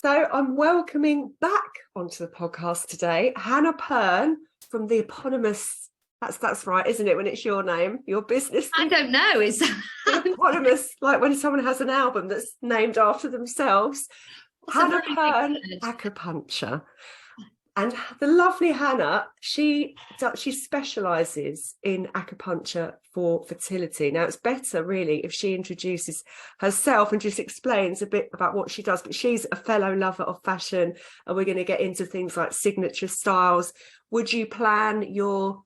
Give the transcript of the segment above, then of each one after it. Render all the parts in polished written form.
So I'm welcoming back onto the podcast today, Hannah Pearn from the eponymous, that's right, isn't it, when it's your name, your business? I don't know. It's the eponymous, like when someone has an album that's named after themselves. Hannah Pearn, acupuncture. And the lovely Hannah, she specialises in acupuncture for fertility. Now, it's better, really, if she introduces herself and just explains a bit about what she does. But she's a fellow lover of fashion, and we're going to get into things like signature styles. Would you plan your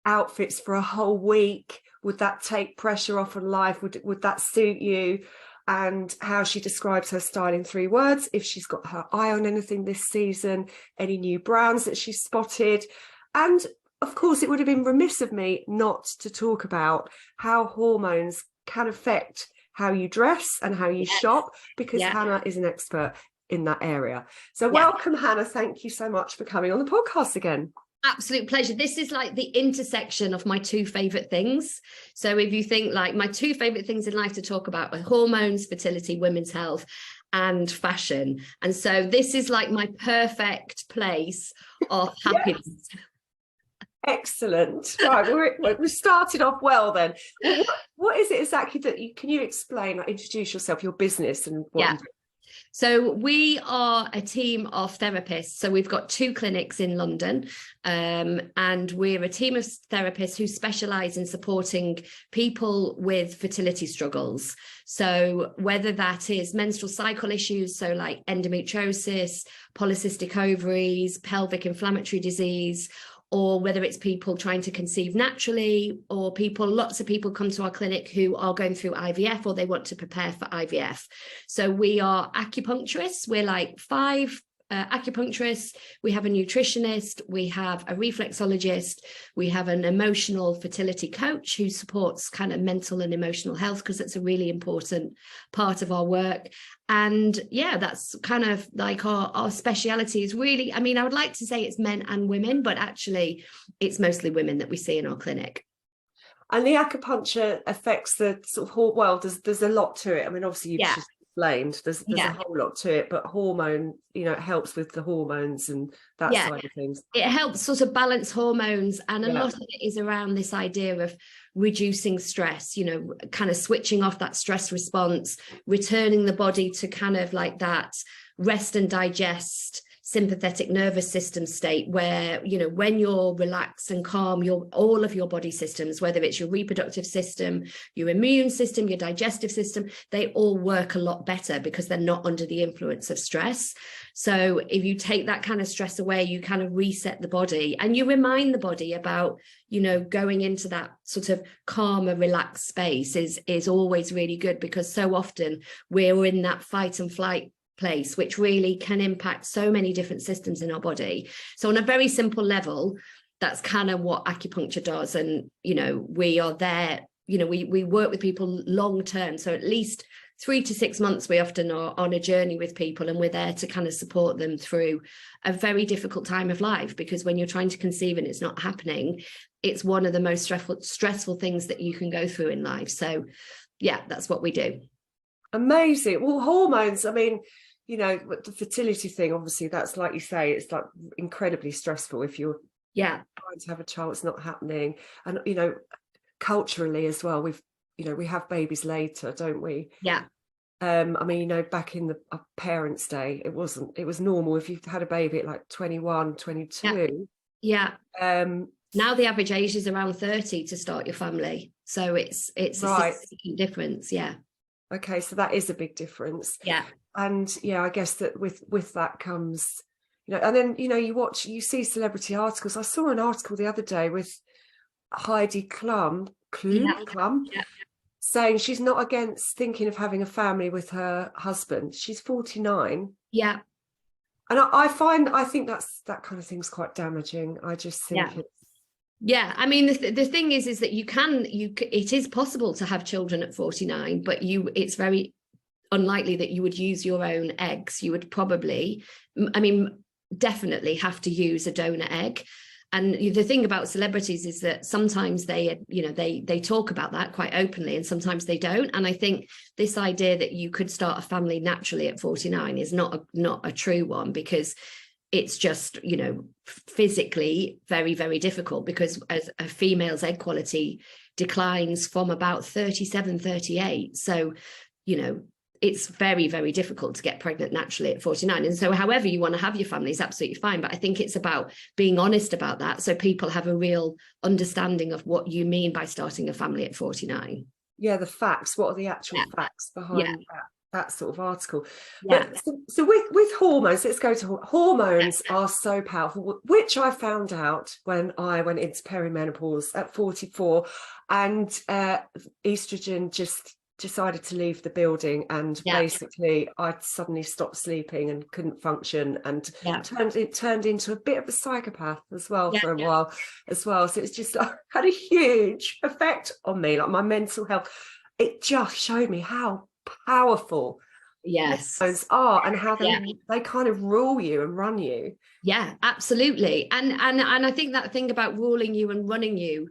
outfits for a whole week? Would that take pressure off on life? Would that suit you? And how she describes her style in 3 words, if she's got her eye on anything this season, any new brands that she's spotted. And of course, it would have been remiss of me not to talk about how hormones can affect how you dress and how you shop, because Hannah is an expert in that area. So welcome, Hannah. Thank you so much for coming on the podcast again. Absolute pleasure. This is like the intersection of my 2 favorite things. So if you think like my 2 favorite things in life to talk about are hormones, fertility, women's health, and fashion. And so this is like my perfect place of happiness. Excellent. Right, we started off well then. What is it exactly that can you explain, like, introduce yourself, your business and what you do? So we are a team of therapists. So we've got 2 clinics in London, and we're a team of therapists who specialise in supporting people with fertility struggles. So whether that is menstrual cycle issues, so like endometriosis, polycystic ovaries, pelvic inflammatory disease, or whether it's people trying to conceive naturally, or lots of people come to our clinic who are going through IVF or they want to prepare for IVF. So we are acupuncturists. We're like 5 acupuncturists. We have a nutritionist. We have a reflexologist. We have an emotional fertility coach who supports kind of mental and emotional health, because that's a really important part of our work. And that's kind of like our speciality is really, I mean, I would like to say it's men and women, but actually it's mostly women that we see in our clinic. And the acupuncture affects the sort of, well, there's a lot to it. I mean, obviously you've just explained there's a whole lot to it, but hormone, it helps with the hormones and that side of things. It helps sort of balance hormones, and a lot of it is around this idea of reducing stress, kind of switching off that stress response, returning the body to kind of like that rest and digest sympathetic nervous system state where, when you're relaxed and calm, all of your body systems, whether it's your reproductive system, your immune system, your digestive system, they all work a lot better because they're not under the influence of stress. So if you take that kind of stress away, you kind of reset the body, and you remind the body about, going into that sort of calmer, relaxed space is always really good, because so often we're in that fight and flight place, which really can impact so many different systems in our body. So on a very simple level, that's kind of what acupuncture does. And, we are there, we work with people long term. So at least 3 to 6 months, we often are on a journey with people, and we're there to kind of support them through a very difficult time of life, because when you're trying to conceive and it's not happening, it's one of the most stressful things that you can go through in life. So that's what we do. Amazing. Well, hormones, I mean, the fertility thing, obviously, that's, like you say, it's like incredibly stressful if you're trying to have a child, it's not happening. And, culturally as well, we have babies later, don't we? I mean, back in the parents' day, it was normal if you had a baby at like 21, 22. Now the average age is around 30 to start your family. So it's a significant difference. Okay, so that is a big difference. And I guess that with that comes, and then, you see celebrity articles. I saw an article the other day with Heidi Klum saying she's not against thinking of having a family with her husband. She's 49. And I think that kind of thing's quite damaging. I just think I mean, the thing is that it is possible to have children at 49, but it's very unlikely that you would use your own eggs. You would probably, definitely have to use a donor egg. And the thing about celebrities is that sometimes they, you know, they talk about that quite openly, and sometimes they don't. And I think this idea that you could start a family naturally at 49 is not a true one, because it's just, you know, physically very, very difficult, because as a female's egg quality declines from about 37, 38. So, you know, it's very, very difficult to get pregnant naturally at 49. And so however you want to have your family is absolutely fine. But I think it's about being honest about that, so people have a real understanding of what you mean by starting a family at 49. Yeah, the facts. What are the actual facts behind that sort of article? Yeah. But so with hormones, let's go to hormones. Are so powerful, which I found out when I went into perimenopause at 44, and estrogen just decided to leave the building, and basically I suddenly stopped sleeping and couldn't function, and turned into a bit of a psychopath as well for a while as well. So it's just like, had a huge effect on me, like my mental health. It just showed me how powerful those are, and how they kind of rule you and run you. Yeah, absolutely. And I think that thing about ruling you and running you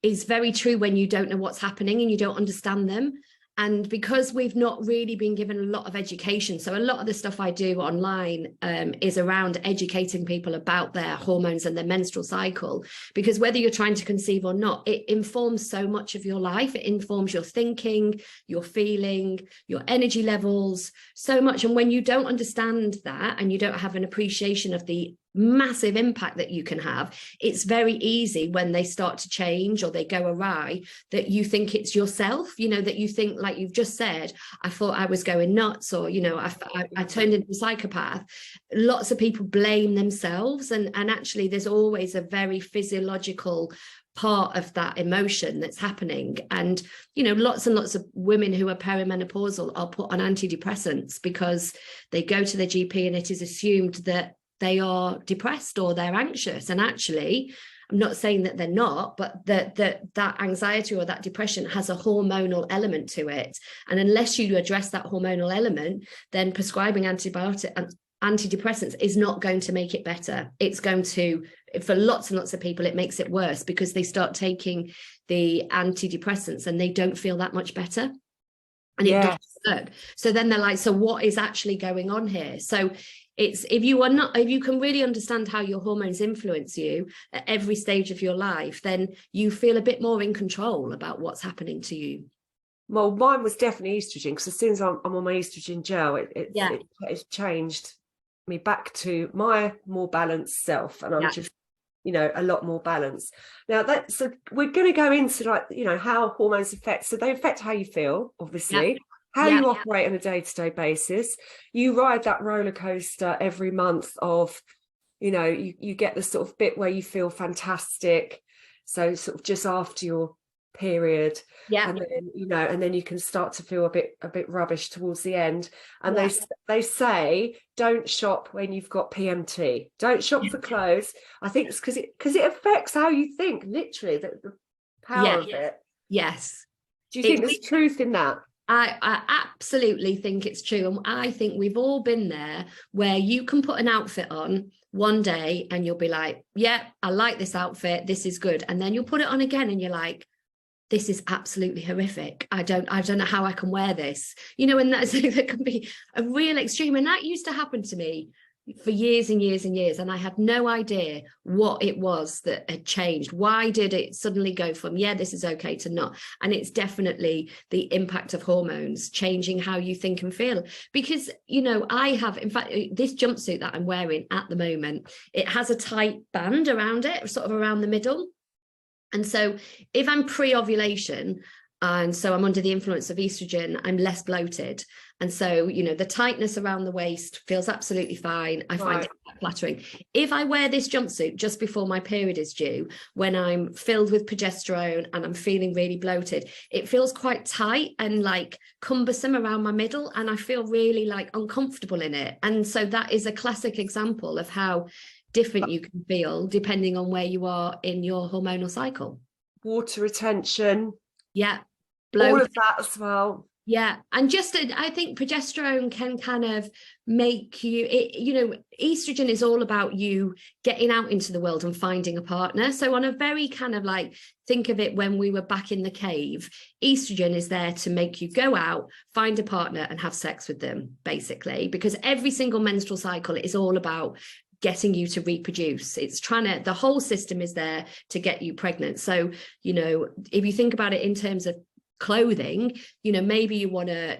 is very true when you don't know what's happening and you don't understand them. And because we've not really been given a lot of education, so a lot of the stuff I do online is around educating people about their hormones and their menstrual cycle, because whether you're trying to conceive or not, it informs so much of your life. It informs your thinking, your feeling, your energy levels, so much. And when you don't understand that, and you don't have an appreciation of the massive impact that you can have, it's very easy when they start to change or they go awry that you think it's yourself, you know, that you think, like you've just said, I thought I was going nuts, or, you know, I turned into a psychopath. Lots of people blame themselves, and actually there's always a very physiological part of that emotion that's happening. And, you know, lots and lots of women who are perimenopausal are put on antidepressants because they go to their GP and it is assumed that they are depressed or they're anxious. And actually, I'm not saying that they're not, but that anxiety or that depression has a hormonal element to it. And unless you address that hormonal element, then prescribing antidepressants is not going to make it better. It's going to, for lots and lots of people, it makes it worse, because they start taking the antidepressants and they don't feel that much better. And it doesn't work. So then they're like, so what is actually going on here? So it's, if you can really understand how your hormones influence you at every stage of your life, then you feel a bit more in control about what's happening to you. Well, mine was definitely estrogen, because as soon as I'm on my estrogen gel, it's changed me back to my more balanced self, and I'm just, you know, a lot more balanced now. So we're going to go into, like, you know, how hormones affect. So they affect how you feel, obviously. How you operate on a day-to-day basis. You ride that roller coaster every month of, you know, you get the sort of bit where you feel fantastic, so sort of just after your period, and then, you know, and then you can start to feel a bit rubbish towards the end. And they say, don't shop when you've got PMT. Don't shop for clothes. I think it's because it affects how you think, literally, the power of it. Yes. Do you think there's truth in that? I absolutely think it's true. And I think we've all been there, where you can put an outfit on one day and you'll be like, yeah, I like this outfit, this is good. And then you'll put it on again and you're like, this is absolutely horrific. I don't know how I can wear this. You know, and that can be a real extreme. And that used to happen to me for years and years and years, and I had no idea what it was that had changed. Why did it suddenly go from this is okay to not? And it's definitely the impact of hormones changing how you think and feel. Because, you know, I have, in fact, this jumpsuit that I'm wearing at the moment, it has a tight band around it, sort of around the middle. And so if I'm pre-ovulation, and so I'm under the influence of estrogen, I'm less bloated. And so, you know, the tightness around the waist feels absolutely fine. I find it flattering. If I wear this jumpsuit just before my period is due, when I'm filled with progesterone and I'm feeling really bloated, it feels quite tight and like cumbersome around my middle. And I feel really like uncomfortable in it. And so that is a classic example of how different you can feel depending on where you are in your hormonal cycle. Water retention. Yeah. All of that as well. Yeah. And just, I think progesterone can kind of make you, estrogen is all about you getting out into the world and finding a partner. So on a very kind of like, think of it when we were back in the cave, estrogen is there to make you go out, find a partner and have sex with them, basically, because every single menstrual cycle is all about getting you to reproduce. It's the whole system is there to get you pregnant. So, if you think about it in terms of clothing, maybe you want to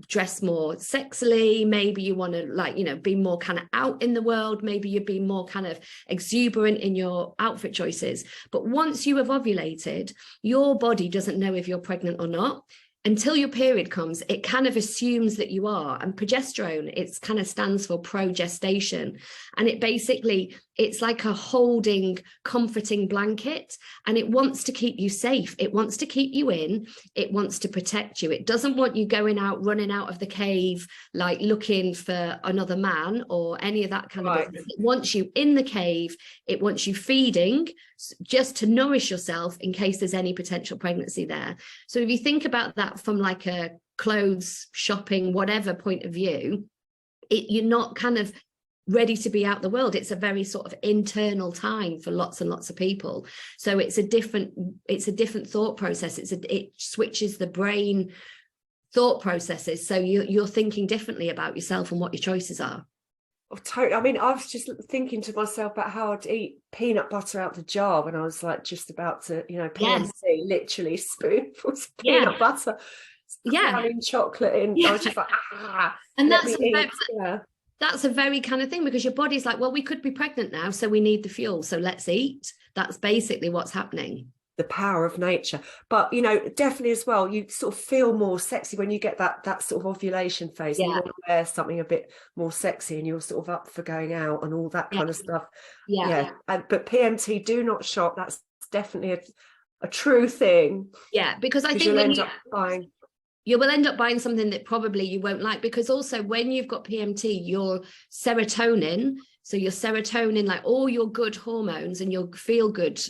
dress more sexily, maybe you want to be more kind of out in the world, maybe you'd be more kind of exuberant in your outfit choices. But once you have ovulated, your body doesn't know if you're pregnant or not. Until your period comes, it kind of assumes that you are. And progesterone, it's kind of stands for progestation. And it's like a holding, comforting blanket. And it wants to keep you safe. It wants to keep you in. It wants to protect you. It doesn't want you going out, running out of the cave, like looking for another man or any of that kind of business. It wants you in the cave. It wants you feeding just to nourish yourself in case there's any potential pregnancy there. So if you think about that from like a clothes, shopping, whatever point of view, you're not kind of ready to be out the world. It's a very sort of internal time for lots and lots of people. So it's a different thought process. It switches the brain thought processes. So you're thinking differently about yourself and what your choices are. Oh, totally. I mean, I was just thinking to myself about how I'd eat peanut butter out the jar when I was like just about to, PMC, literally spoonfuls of peanut butter, cramming chocolate in. I was just like, and that's a very kind of thing, because your body's like, well, we could be pregnant now, so we need the fuel, so let's eat. That's basically what's happening. The power of nature. But definitely as well, you sort of feel more sexy when you get that sort of ovulation phase. And you want to wear something a bit more sexy and you're sort of up for going out and all that kind of stuff. But PMT, do not shop. That's definitely a true thing. Because I think you will end up buying something that probably you won't like, because also when you've got PMT, your serotonin, like all your good hormones and your feel good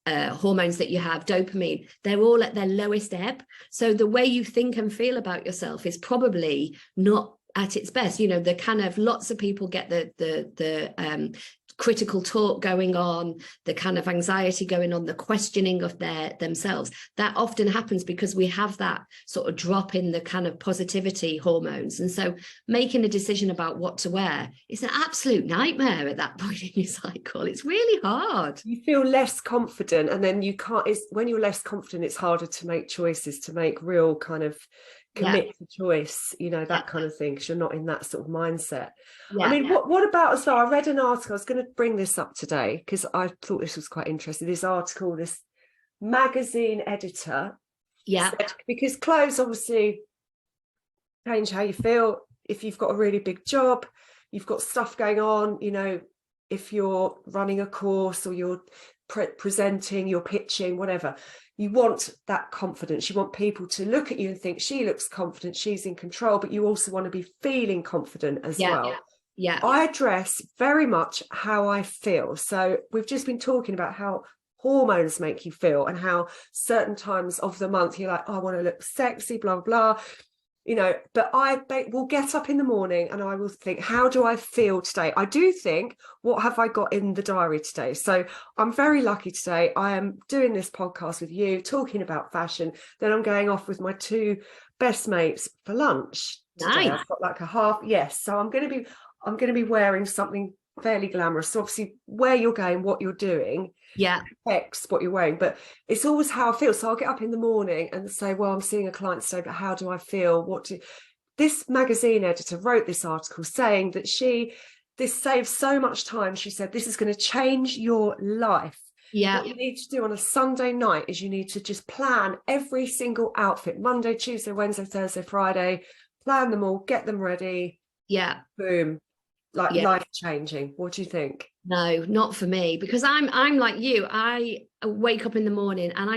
hormones that you have, dopamine, they're all at their lowest ebb. So the way you think and feel about yourself is probably not at its best. The kind of, lots of people get the critical talk going on, the kind of anxiety going on, the questioning of themselves. That often happens because we have that sort of drop in the kind of positivity hormones. And so making a decision about what to wear is an absolute nightmare at that point in your cycle. It's really hard. You feel less confident, and then you can't, when you're less confident, it's harder to make choices, to make real kind of commit to choice, that kind of thing, because you're not in that sort of mindset. I mean, what about as well, I read an article, I was going to bring this up today because I thought this was quite interesting, this article, this magazine editor said, because clothes obviously change how you feel. If you've got a really big job, you've got stuff going on, if you're running a course or you're presenting, you're pitching, whatever, you want that confidence. You want people to look at you and think, she looks confident, she's in control, but you also want to be feeling confident as well. I dress very much how I feel. So we've just been talking about how hormones make you feel and how certain times of the month you're like, oh, I want to look sexy, blah, blah. But I will get up in the morning and I will think, how do I feel today? I do think, what have I got in the diary today? So I'm very lucky today. I am doing this podcast with you, talking about fashion. Then I'm going off with my two best mates for lunch today. I've got like a half. So I'm going to be wearing something fairly glamorous. So obviously where you're going, what you're doing, affects what you're wearing, but it's always how I feel. So I'll get up in the morning and say, well, I'm seeing a client today, but how do I feel? This magazine editor wrote this article saying that this saves so much time. She said, this is going to change your life. What you need to do on a Sunday night is you need to just plan every single outfit, Monday, Tuesday, Wednesday, Thursday, Friday, plan them all, get them ready. Boom. Life changing. What do you think? No, not for me, because I'm like you. I wake up in the morning and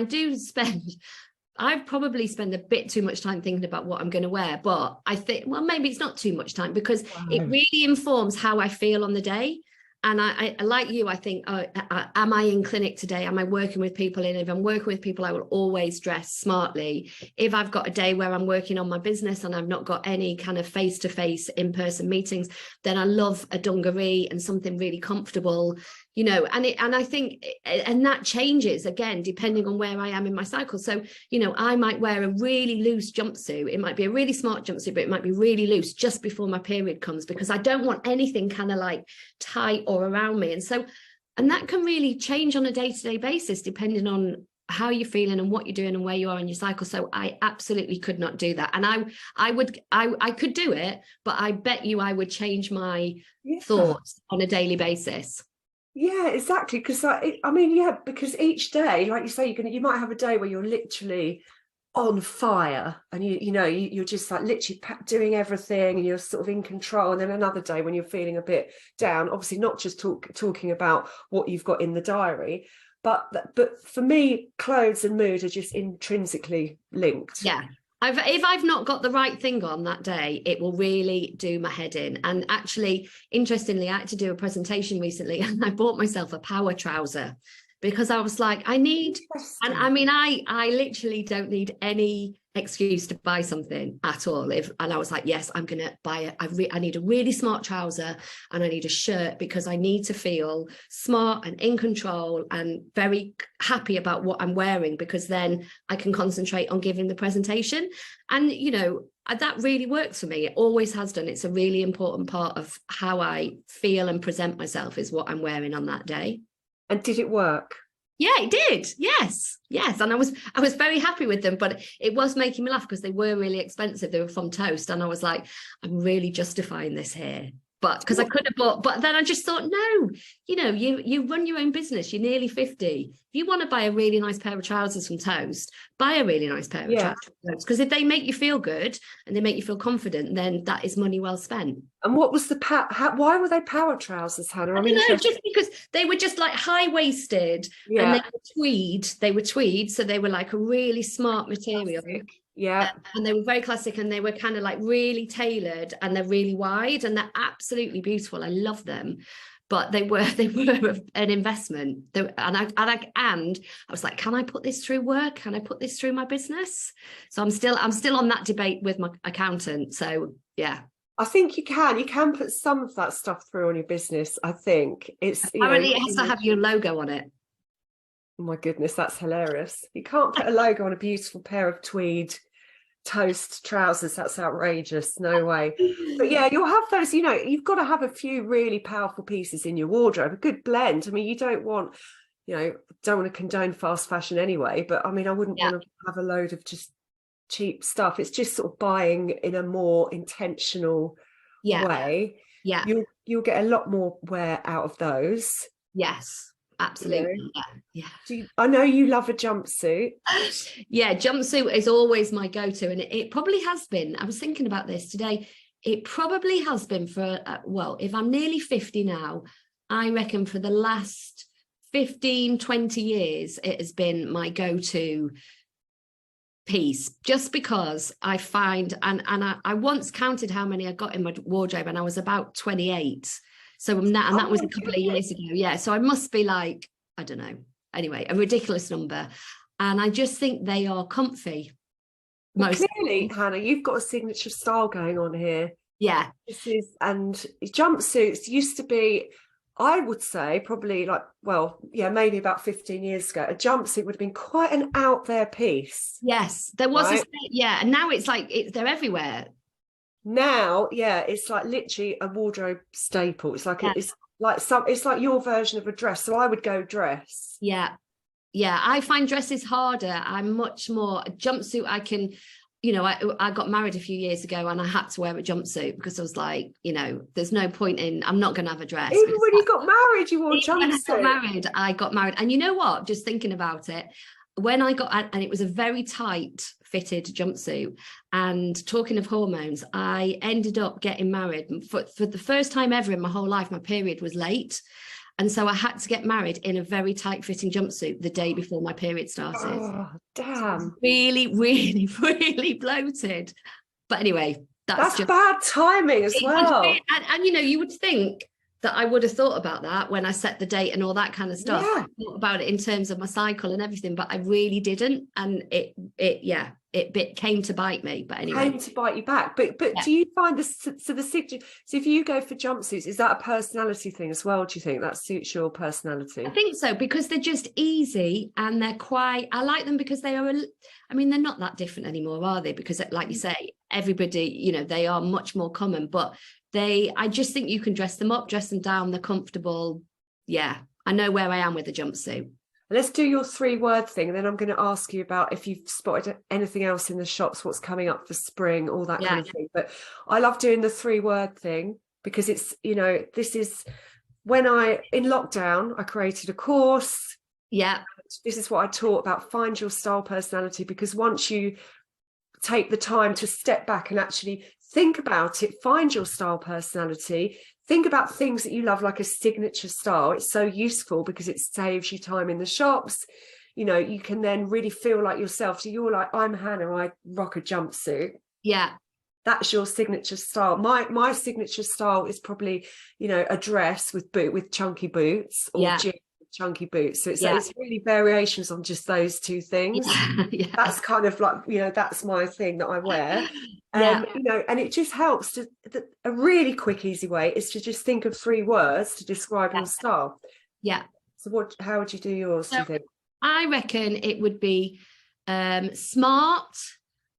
I probably spend a bit too much time thinking about what I'm going to wear, but I think, well, maybe it's not too much time, because it really informs how I feel on the day. And I like you, I think, am I in clinic today? Am I working with people? And if I'm working with people, I will always dress smartly. If I've got a day where I'm working on my business and I've not got any kind of face-to-face in-person meetings, then I love a dungaree and something really comfortable, you know, and I think, and that changes again, depending on where I am in my cycle. So, you know, I might wear a really loose jumpsuit. It might be a really smart jumpsuit, but it might be really loose just before my period comes, because I don't want anything kind of like tight or around me. And that can really change on a day-to-day basis, depending on how you're feeling and what you're doing and where you are in your cycle. So I absolutely could not do that. And I could do it, but I bet you I would change my thoughts on a daily basis. Yeah, exactly. Because because each day, like you say, you might have a day where you're literally on fire, and you're just like literally doing everything, and you're sort of in control. And then another day when you're feeling a bit down, obviously not just talking about what you've got in the diary, but for me, clothes and mood are just intrinsically linked. Yeah. If I've not got the right thing on that day, it will really do my head in. And actually, interestingly, I had to do a presentation recently, and I bought myself a power trouser, because I was like, I literally don't need any excuse to buy something at all. And I was like, yes, I'm going to buy it. I need a really smart trouser, and I need a shirt, because I need to feel smart and in control and very happy about what I'm wearing, because then I can concentrate on giving the presentation. And, you know, that really works for me. It always has done. It's a really important part of how I feel and present myself, is what I'm wearing on that day. And did it work? Yeah, it did. Yes. And I was very happy with them, but it was making me laugh because they were really expensive. They were from Toast. And I was like, I'm really justifying this here. But because I could have bought, but then I just thought, no, you know, you run your own business, you're nearly 50. If you want to buy a really nice pair of trousers from Toast, buy a really nice pair of trousers. Because if they make you feel good and they make you feel confident, then that is money well spent. And what was why were they power trousers, Hannah? I don't know, just because they were just like high-waisted, and they were tweed, so they were like a really smart material. Yeah. And they were very classic, and they were kind of like really tailored, and they're really wide, and they're absolutely beautiful. I love them. But they were an investment. And I was like, can I put this through work? Can I put this through my business? So I'm still on that debate with my accountant. So yeah. I think you can put some of that stuff through on your business. I think it's apparently it has to have your logo on it. Oh my goodness, that's hilarious. You can't put a logo on a beautiful pair of tweed Toast trousers. That's outrageous. No way. But yeah, you'll have those, you know, you've got to have a few really powerful pieces in your wardrobe, a good blend. I mean, you don't want to condone fast fashion anyway, but I mean, I wouldn't want to have a load of just cheap stuff. It's just sort of buying in a more intentional way. Yeah. You'll get a lot more wear out of those. Yes. Absolutely. Yeah. I know you love a jumpsuit. Yeah, jumpsuit is always my go-to, and it probably has been. I was thinking about this today. It probably has been for if I'm nearly 50 now, I reckon for the last 15, 20 years, it has been my go-to piece, just because I find, and I once counted how many I got in my wardrobe, and I was about 28. So that was a couple of years ago. Yeah. So I must be like, I don't know. Anyway, a ridiculous number. And I just think they are comfy. Clearly, Hannah, you've got a signature style going on here. Yeah. And jumpsuits used to be, I would say probably maybe about 15 years ago, a jumpsuit would have been quite an out there piece. Yes, there was. Right? And now it's like, they're everywhere. Now, it's like literally a wardrobe staple. It's like it's like your version of a dress. So I would go dress. Yeah. I find dresses harder. I'm much more a jumpsuit. I can, I got married a few years ago, and I had to wear a jumpsuit because I was like, there's no point in. I'm not going to have a dress. Even when you got married, you wore a jumpsuit. When I got married, and you know what? Just thinking about it. When I got, and it was a very tight fitted jumpsuit, and talking of hormones, I ended up getting married for the first time ever in my whole life. My period was late. And so I had to get married in a very tight fitting jumpsuit the day before my period started. Oh, damn. So really, really, really bloated. But anyway, that's just bad timing as well. And you would think that I would have thought about that when I set the date and all that kind of stuff. Yeah. I thought about it in terms of my cycle and everything, but I really didn't. And it came to bite me. But anyway, came to bite you back. But do you find this? So if you go for jumpsuits, is that a personality thing as well? Do you think that suits your personality? I think so, because they're just easy and they're quite. I like them because they are. I mean, they're not that different anymore, are they? Because, like you say, everybody, you know, they are much more common, but I just think you can dress them up, dress them down, they're comfortable. Yeah, I know where I am with the jumpsuit. Let's do your 3-word thing, and then I'm going to ask you about if you've spotted anything else in the shops, what's coming up for spring, all that kind of thing. But I love doing the 3-word thing because it's, you know, this is when in lockdown, I created a course. Yeah. This is what I taught about, find your style personality, because once you take the time to step back and actually think about it, find your style personality, think about things that you love, like a signature style. It's so useful because it saves you time in the shops. You know, you can then really feel like yourself. So you're like, I'm Hannah, I rock a jumpsuit. Yeah. That's your signature style. My signature style is probably, you know, a dress with chunky boots, or jeans with chunky boots. So it's really variations on just those two things. Yeah. That's kind of like, you know, that's my thing that I wear. You know, and it just helps a really quick, easy way is to just think of 3 words to describe your style. Yeah. So how would you do yours, do you think? I reckon it would be smart,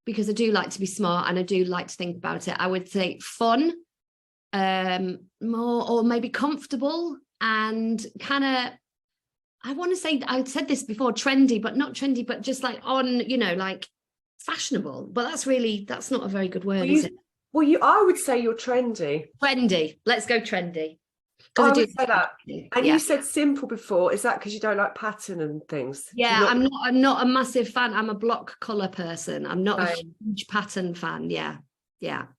because I do like to be smart and I do like to think about it. I would say fun, more, or maybe comfortable, and kind of, I want to say, I said this before, trendy, but not trendy, but just like on, you know, like fashionable. But that's not a very good word, is it? Well, I would say you're trendy. Trendy. Let's go trendy. I would say that. And you said simple before. Is that because you don't like pattern and things? Yeah, I'm not a massive fan. I'm a block colour person. I'm not a huge pattern fan. Yeah.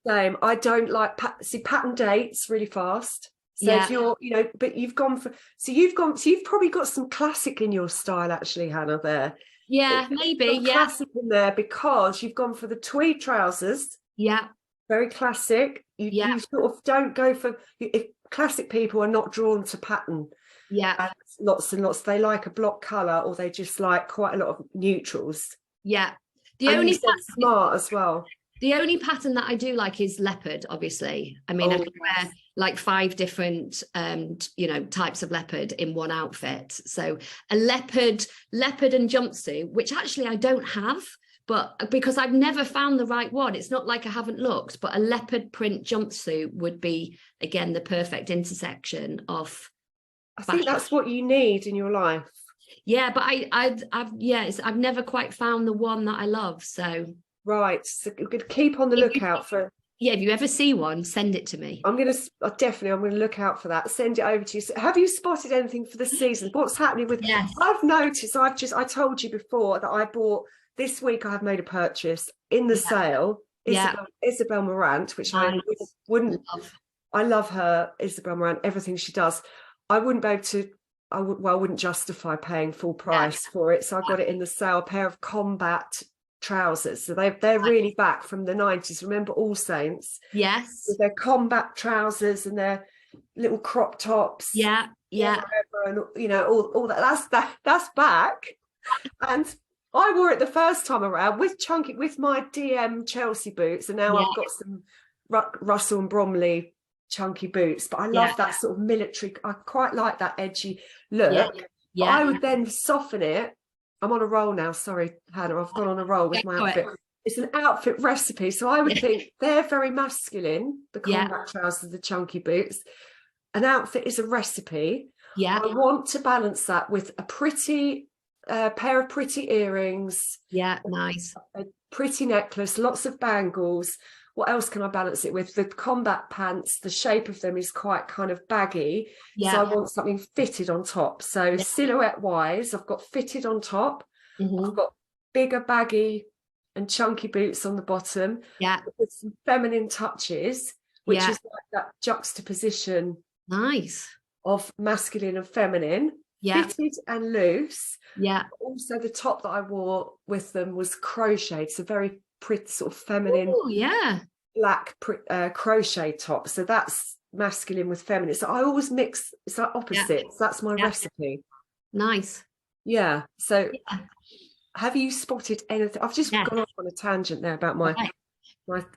Same. I don't like pattern dates really fast. So if you're, you know, but you've probably got some classic in your style, actually, Hannah, there. Yeah, maybe. Classic in there because you've gone for the tweed trousers. Yeah. Very classic. You sort of don't go for, if classic people are not drawn to pattern. Yeah. And lots and lots. They like a block colour, or they just like quite a lot of neutrals. Yeah. Smart as well. The only pattern that I do like is leopard, obviously. I mean, I can wear like 5 different you know, types of leopard in one outfit. So a leopard and jumpsuit, which actually I don't have, but because I've never found the right one. It's not like I haven't looked, but a leopard print jumpsuit would be, again, the perfect intersection of I think that's what you need in your life. Yeah, but I've never quite found the one that I love. So so we could keep on the lookout for. Yeah, if you ever see one, send it to me. I'm going to look out for that. Send it over to you. So have you spotted anything for the season? What's happening with? Yes. I've noticed. I told you before that I bought this week. I have made a purchase in the sale. Isabel Marant, which I wouldn't. I love her, Isabel Marant. Everything she does. I wouldn't be able to. I wouldn't justify paying full price for it. So I got it in the sale. A pair of combat trousers. So they're really back from the 90s. Remember All Saints? Yes. With their combat trousers and their little crop tops. Yeah. And you know, all that's back. And I wore it the first time around with my DM Chelsea boots, and now I've got some Russell and Bromley chunky boots, but I love that sort of military. I quite like that edgy look. I would then soften it. I'm on a roll now. Sorry, Hannah, I've gone on a roll with my outfit. It's an outfit recipe. So I would think they're very masculine, the combat trousers, the chunky boots. An outfit is a recipe. Yeah. I want to balance that with a pretty pair of pretty earrings. Yeah, nice. A pretty necklace, lots of bangles. What else can I balance it with? The combat pants, the shape of them is quite kind of baggy. Yeah. So I want something fitted on top. So silhouette wise, I've got fitted on top. Mm-hmm. I've got bigger, baggy and chunky boots on the bottom. Yeah. With some feminine touches, which is like that juxtaposition. Nice. Of masculine and feminine. Yeah. Fitted and loose. Yeah. Also the top that I wore with them was crocheted. So very pretty sort of feminine. Oh yeah. Black crochet top. So that's masculine with feminine. So I always mix, it's like opposites. That's my recipe. Nice. Yeah. So have you spotted anything? I've just gone off on a tangent there about my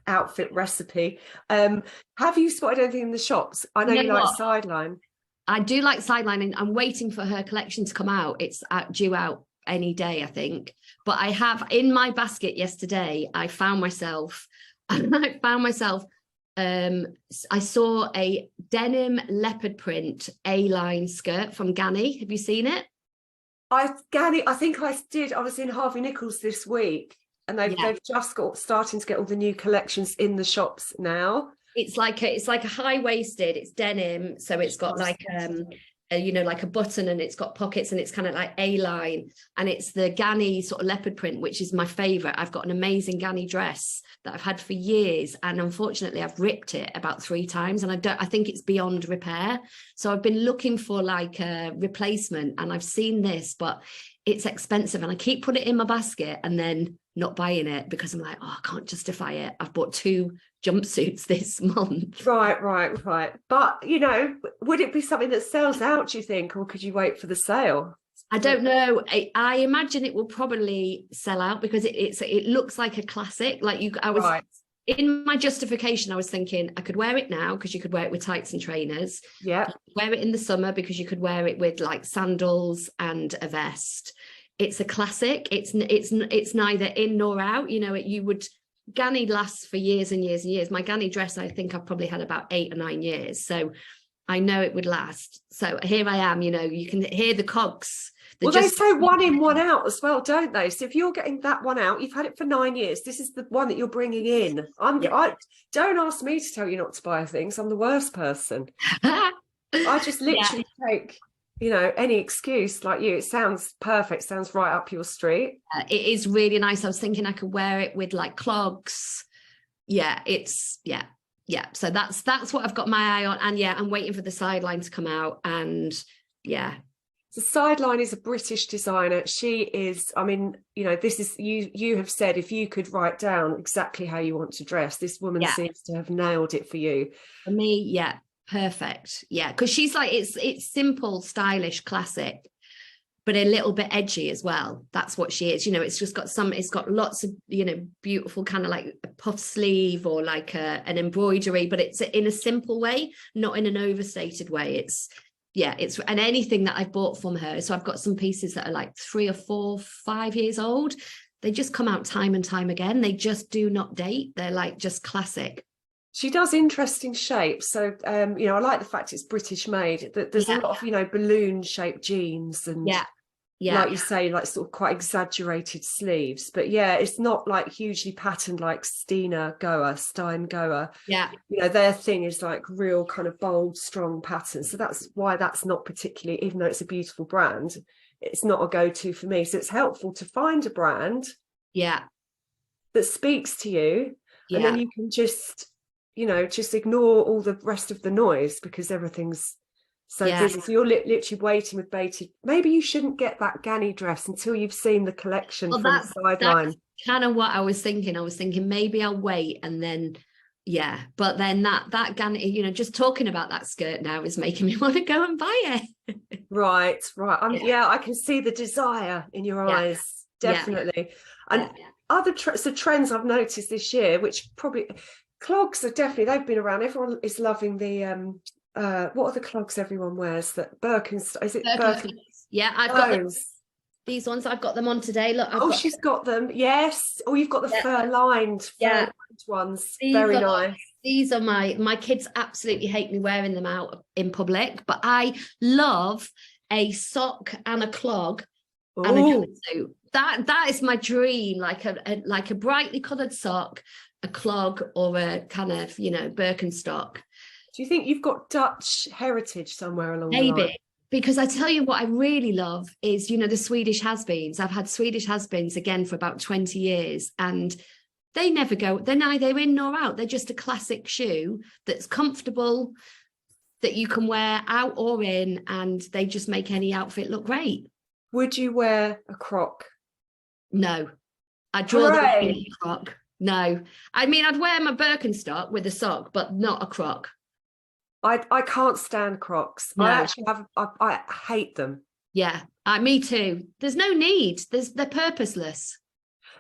outfit recipe. Have you spotted anything in the shops? I know you like Sideline. I do like Sideline, and I'm waiting for her collection to come out. It's due out any day, I think. But I have in my basket yesterday, I saw a denim leopard print A-line skirt from Ganni. Have you seen it? I think I did. I was in Harvey Nichols this week, and they've just starting to get all the new collections in the shops now. It's like a high-waisted, it's denim, so it's got like like a button, and it's got pockets, and it's kind of like A-line, and it's the Ganni sort of leopard print, which is my favorite. I've got an amazing Ganni dress that I've had for years, and unfortunately I've ripped it about 3 times, and I think it's beyond repair. So I've been looking for like a replacement, and I've seen this, but it's expensive, and I keep putting it in my basket and then not buying it because I'm like, oh, I can't justify it. I've bought 2 jumpsuits this month. Right. But, would it be something that sells out, do you think, or could you wait for the sale? I don't know. I imagine it will probably sell out because it looks like a classic. In my justification, I was thinking I could wear it now because you could wear it with tights and trainers. Yeah. Wear it in the summer because you could wear it with like sandals and a vest. It's a classic. It's neither in nor out. Ganni lasts for years and years and years. My Ganni dress, I think I've probably had about 8 or 9 years. So I know it would last. So here I am, you can hear the cogs. They say 1 in, 1 out as well, don't they? So if you're getting that one out, you've had it for 9 years. This is the one that you're bringing in. Don't ask me to tell you not to buy things. I'm the worst person. I just literally take, any excuse like you. It sounds perfect. Sounds right up your street. It is really nice. I was thinking I could wear it with like clogs. Yeah. So that's what I've got my eye on. And I'm waiting for the Sideline to come out. And the Sideline is a British designer. She is, this is, you have said if you could write down exactly how you want to dress, this woman seems to have nailed it for you. For me, perfect. Because she's like, it's simple, stylish, classic, but a little bit edgy as well. That's what she is. It's got lots of, beautiful kind of like a puff sleeve or like an embroidery, but it's in a simple way, not in an overstated way. And anything that I've bought from her. So I've got some pieces that are like 3 or 4, 5 years old. They just come out time and time again. They just do not date. They're like just classic. She does interesting shapes. So, I like the fact it's British made. There's a lot of, balloon shaped jeans and like you say, like sort of quite exaggerated sleeves. But it's not like hugely patterned like Stein Goa. Their thing is like real kind of bold, strong patterns. So that's why that's not particularly, even though it's a beautiful brand, it's not a go-to for me. So it's helpful to find a brand that speaks to you. And then you can just ignore all the rest of the noise because everything's so busy. So you're literally waiting with bated. Maybe you shouldn't get that Ganni dress until you've seen the collection from the Sideline. That's kind of what I was thinking. I was thinking maybe I'll wait and then, but then that Ganni, just talking about that skirt now is making me want to go and buy it. Right. I can see the desire in your eyes, definitely. And other trends I've noticed this year, which probably clogs are they've been around. Everyone is loving the what are the clogs everyone wears? That Birkenstock, is it Birkenstock? Yeah, I've got these ones. I've got them on today. Look, she's got them. Yes. Oh, you've got the fur-lined ones. Very nice. These are my kids absolutely hate me wearing them out in public, but I love a sock and a clog and a jumpsuit. That is my dream, like a brightly coloured sock, a clog, or a kind of Birkenstock. Do you think you've got Dutch heritage somewhere along the line? Maybe, because I tell you what I really love is, the Swedish has-beens. I've had Swedish has-beens again for about 20 years and they never go, they're neither in nor out. They're just a classic shoe that's comfortable, that you can wear out or in, and they just make any outfit look great. Would you wear a croc? No. I'd draw the croc. No. I mean, I'd wear my Birkenstock with a sock, but not a croc. I can't stand Crocs. No. I actually I hate them. Yeah, me too. There's no need. They're purposeless.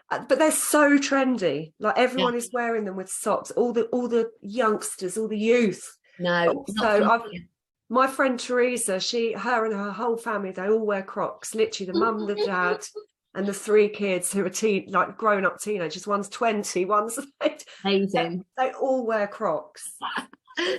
But they're so trendy. Like everyone is wearing them with socks. All the youngsters, all the youth. No. So my friend Teresa, her and her whole family, they all wear Crocs. Literally, the mum, the dad, and the 3 kids who are grown up teenagers. One's 20, one's amazing. They all wear Crocs.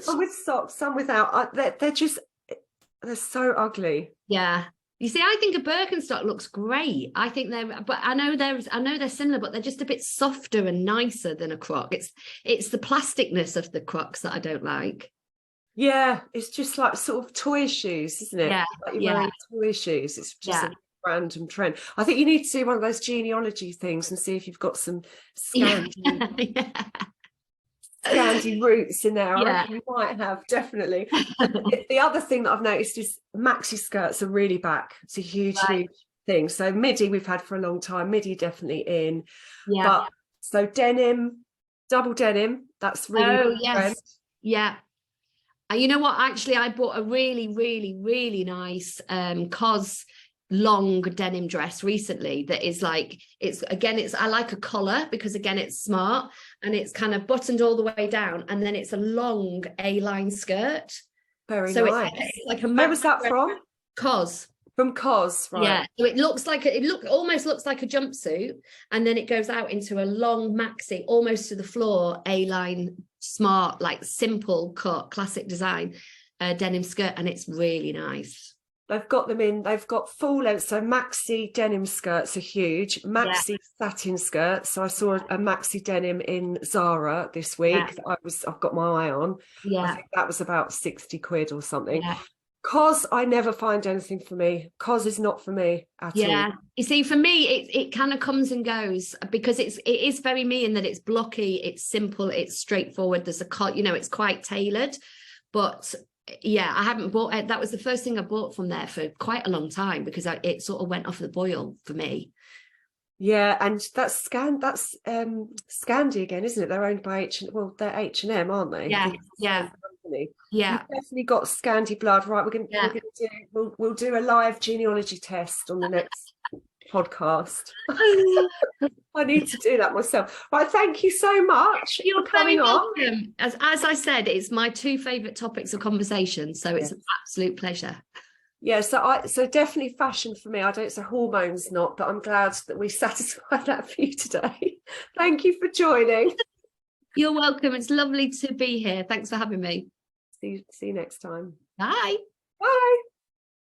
Some with socks, some without. They're so ugly. Yeah. You see, I think a Birkenstock looks great. I think but I know they're similar, but they're just a bit softer and nicer than a Croc. It's the plasticness of the Crocs that I don't like. Yeah, it's just like sort of toy shoes, isn't it? Yeah, like you're wearing toy shoes. It's just a random trend. I think you need to do one of those genealogy things and see if you've got some Scandi roots in there. I reckon you might have, definitely. The other thing that I've noticed is maxi skirts are really back. It's a huge thing. So midi we've had for a long time. Midi definitely in. But so denim, double denim, that's really trend. Yeah. You know what? Actually, I bought a really, really, really nice COS long denim dress recently that is like, I like a collar because again, it's smart and it's kind of buttoned all the way down. And then it's a long A-line skirt. Very nice. It's like where was that from? COS. From COS, right? Yeah. So it looks like almost looks like a jumpsuit, and then it goes out into a long maxi, almost to the floor, A-line, smart, like simple cut, classic design, denim skirt, and it's really nice. They've got full length, so maxi denim skirts are huge, maxi satin skirts. So I saw a maxi denim in Zara this week that I've got my eye on. Yeah. I think that was about 60 quid or something. Yeah. COS, I never find anything for me. COS is not for me at all. Yeah, you see, for me, it kind of comes and goes because it is very me in that it's blocky, it's simple, it's straightforward. There's it's quite tailored, but yeah, I haven't bought it. That was the first thing I bought from there for quite a long time because it sort of went off the boil for me. Yeah, and that's Scandi again, isn't it? They're owned by they're H&M, aren't they? Yeah, yeah. Yeah, you've definitely got Scandi blood, right? We'll do a live genealogy test on the next podcast. I need to do that myself. Right, thank you so much. You're coming on. As I said, it's my 2 favorite topics of conversation, so it's an absolute pleasure. Yeah, so definitely fashion for me. I don't say hormones not, but I'm glad that we satisfied that for you today. Thank you for joining. You're welcome. It's lovely to be here. Thanks for having me. See you next time. Bye. Bye.